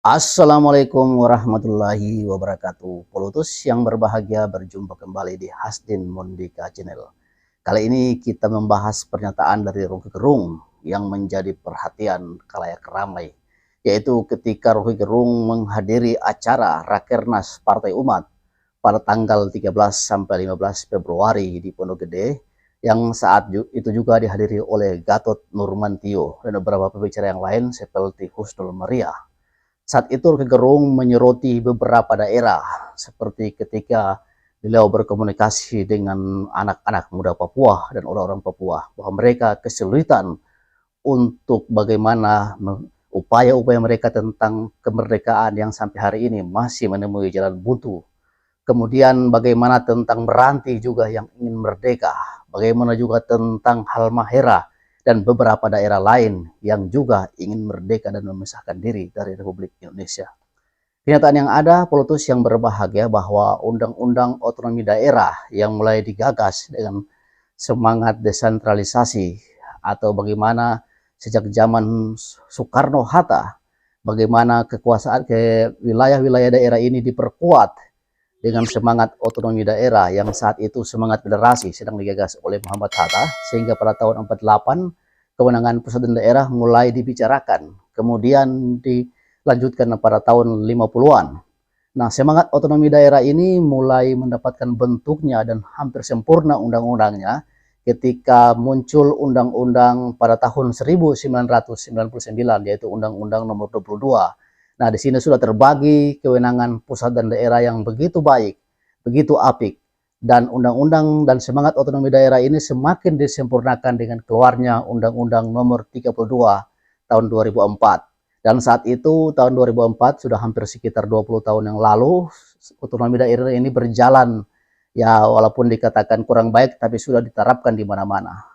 Assalamualaikum warahmatullahi wabarakatuh. Polutus yang berbahagia, berjumpa kembali di Hasdin Mondika Channel. Kali ini kita membahas pernyataan dari Roky Gerung yang menjadi perhatian khalayak ramai, yaitu ketika Roky Gerung menghadiri acara Rakernas Partai Umat pada tanggal 13 sampai 15 Februari di Pondok Gede, yang saat itu juga dihadiri oleh Gatot Nurmantio dan beberapa pembicara yang lain seperti Husnul Maria. Saat itu Roky Gerung menyoroti beberapa daerah, seperti ketika beliau berkomunikasi dengan anak-anak muda Papua dan orang-orang Papua, bahwa mereka kesulitan untuk bagaimana upaya-upaya mereka tentang kemerdekaan yang sampai hari ini masih menemui jalan buntu. Kemudian bagaimana tentang Meranti juga yang ingin merdeka, bagaimana juga tentang Halmahera dan beberapa daerah lain yang juga ingin merdeka dan memisahkan diri dari Republik Indonesia. Kenyataan yang ada, Polutus yang berbahagia bahwa Undang-Undang Otonomi Daerah yang mulai digagas dengan semangat desentralisasi atau bagaimana sejak zaman Soekarno-Hatta, bagaimana kekuasaan ke wilayah-wilayah daerah ini diperkuat dengan semangat otonomi daerah yang saat itu semangat federasi sedang digagas oleh Muhammad Hatta, sehingga pada tahun 48 kewenangan pusat dan daerah mulai dibicarakan, kemudian dilanjutkan pada tahun 50-an. Nah, semangat otonomi daerah ini mulai mendapatkan bentuknya dan hampir sempurna undang-undangnya ketika muncul undang-undang pada tahun 1999, yaitu Undang-Undang Nomor 22. Nah, di sini sudah terbagi kewenangan pusat dan daerah yang begitu baik, begitu apik. Dan undang-undang dan semangat otonomi daerah ini semakin disempurnakan dengan keluarnya Undang-Undang Nomor 32 tahun 2004. Dan saat itu, tahun 2004, sudah hampir sekitar 20 tahun yang lalu, otonomi daerah ini berjalan, ya walaupun dikatakan kurang baik, tapi sudah diterapkan di mana-mana.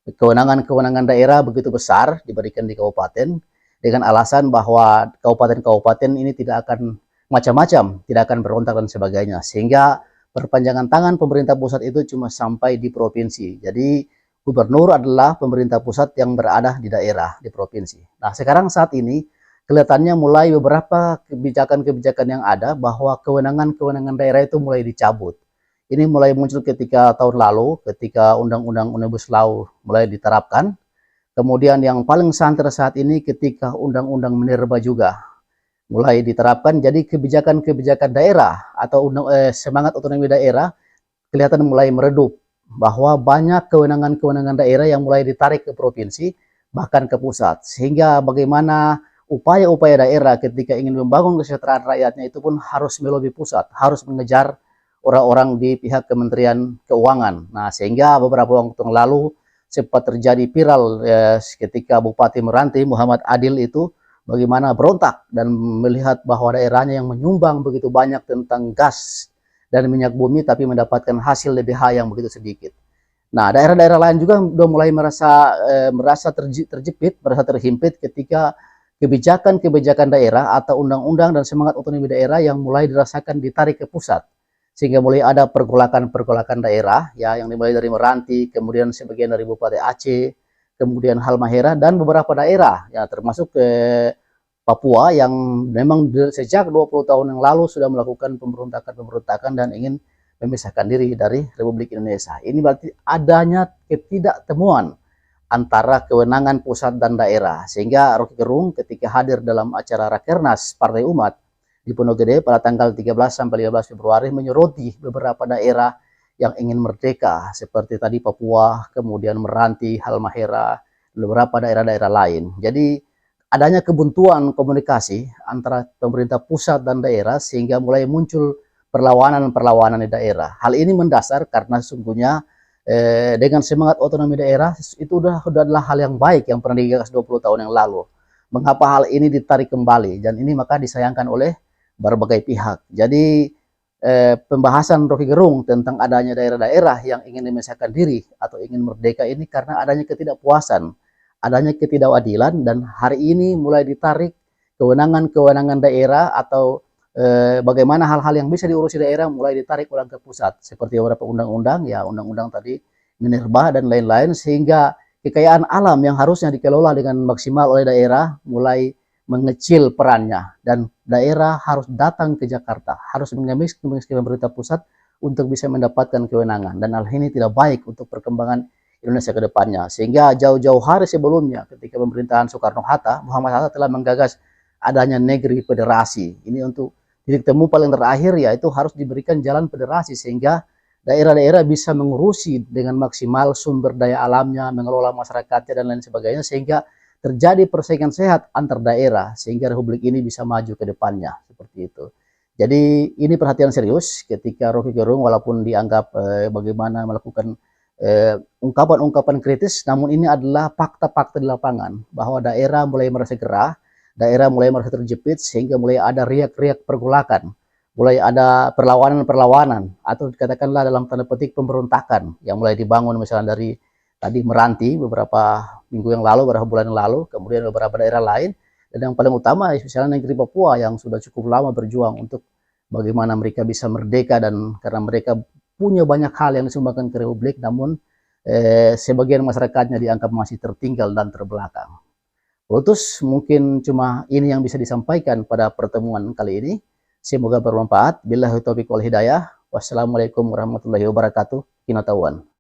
Kewenangan-kewenangan daerah begitu besar diberikan di kabupaten, dengan alasan bahwa kabupaten-kabupaten ini tidak akan macam-macam, tidak akan berontak dan sebagainya, sehingga perpanjangan tangan pemerintah pusat itu cuma sampai di provinsi. Jadi gubernur adalah pemerintah pusat yang berada di daerah, di provinsi. Nah, sekarang saat ini kelihatannya mulai beberapa kebijakan-kebijakan yang ada bahwa kewenangan-kewenangan daerah itu mulai dicabut. Ini mulai muncul ketika tahun lalu, ketika Undang-Undang Omnibus Law mulai diterapkan. Kemudian yang paling santer saat ini ketika Undang-Undang Minerba juga mulai diterapkan. Jadi kebijakan-kebijakan daerah atau semangat otonomi daerah kelihatan mulai meredup, bahwa banyak kewenangan-kewenangan daerah yang mulai ditarik ke provinsi, bahkan ke pusat. Sehingga bagaimana upaya-upaya daerah ketika ingin membangun kesejahteraan rakyatnya itu pun harus melobi pusat, harus mengejar orang-orang di pihak Kementerian Keuangan. Nah, sehingga beberapa waktu yang lalu sempat terjadi viral ketika Bupati Meranti Muhammad Adil itu bagaimana berontak dan melihat bahwa daerahnya yang menyumbang begitu banyak tentang gas dan minyak bumi, tapi mendapatkan hasil LBH yang begitu sedikit. Nah, daerah-daerah lain juga sudah mulai merasa terjepit, merasa terhimpit ketika kebijakan-kebijakan daerah atau undang-undang dan semangat otonomi daerah yang mulai dirasakan ditarik ke pusat, sehingga mulai ada pergolakan-pergolakan daerah ya, yang dimulai dari Meranti, kemudian sebagian dari Bupati Aceh, kemudian Halmahera dan beberapa daerah ya, termasuk Papua yang memang sejak 20 tahun yang lalu sudah melakukan pemberontakan dan ingin memisahkan diri dari Republik Indonesia. Ini berarti adanya ketidaktemuan antara kewenangan pusat dan daerah, sehingga Roky Gerung ketika hadir dalam acara Rakernas Partai Umat di Pondok Gede pada tanggal 13 sampai 15 Februari menyoroti beberapa daerah yang ingin merdeka, seperti tadi Papua, kemudian Meranti, Halmahera, beberapa daerah-daerah lain. Jadi adanya kebuntuan komunikasi antara pemerintah pusat dan daerah, sehingga mulai muncul perlawanan-perlawanan di daerah. Hal ini mendasar karena sesungguhnya dengan semangat otonomi daerah itu adalah hal yang baik yang pernah digagas 20 tahun yang lalu. Mengapa hal ini ditarik kembali? Dan ini maka disayangkan oleh berbagai pihak. Jadi pembahasan Roky Gerung tentang adanya daerah-daerah yang ingin memisahkan diri atau ingin merdeka ini karena adanya ketidakpuasan, adanya ketidakadilan, dan hari ini mulai ditarik kewenangan-kewenangan daerah atau bagaimana hal-hal yang bisa diurusi daerah mulai ditarik ulang ke pusat, seperti beberapa undang-undang, ya undang-undang tadi Minerba dan lain-lain, sehingga kekayaan alam yang harusnya dikelola dengan maksimal oleh daerah mulai mengecil perannya, dan daerah harus datang ke Jakarta, harus mengemis pemerintah pusat untuk bisa mendapatkan kewenangan, dan hal ini tidak baik untuk perkembangan Indonesia ke depannya. Sehingga jauh-jauh hari sebelumnya ketika pemerintahan Soekarno-Hatta, Muhammad Hatta telah menggagas adanya negeri federasi. Ini untuk titik temu paling terakhir, yaitu harus diberikan jalan federasi sehingga daerah-daerah bisa mengurusi dengan maksimal sumber daya alamnya, mengelola masyarakatnya dan lain sebagainya, sehingga terjadi persaingan sehat antar daerah sehingga republik ini bisa maju ke depannya, seperti itu. Jadi ini perhatian serius ketika Rocky Gerung walaupun dianggap bagaimana melakukan ungkapan-ungkapan kritis, namun ini adalah fakta-fakta di lapangan bahwa daerah mulai merasa gerah, daerah mulai merasa terjepit sehingga mulai ada riak-riak pergolakan, mulai ada perlawanan-perlawanan atau dikatakanlah dalam tanda petik pemberontakan yang mulai dibangun, misalnya dari tadi Meranti beberapa minggu yang lalu, beberapa bulan yang lalu, kemudian beberapa daerah lain, dan yang paling utama misalnya negeri Papua yang sudah cukup lama berjuang untuk bagaimana mereka bisa merdeka, dan karena mereka punya banyak hal yang disumbangkan ke Republik, namun sebagian masyarakatnya dianggap masih tertinggal dan terbelakang. Putus, mungkin cuma ini yang bisa disampaikan pada pertemuan kali ini. Semoga bermanfaat. Billahi taufiq wal hidayah. Wassalamualaikum warahmatullahi wabarakatuh. Kinatauan.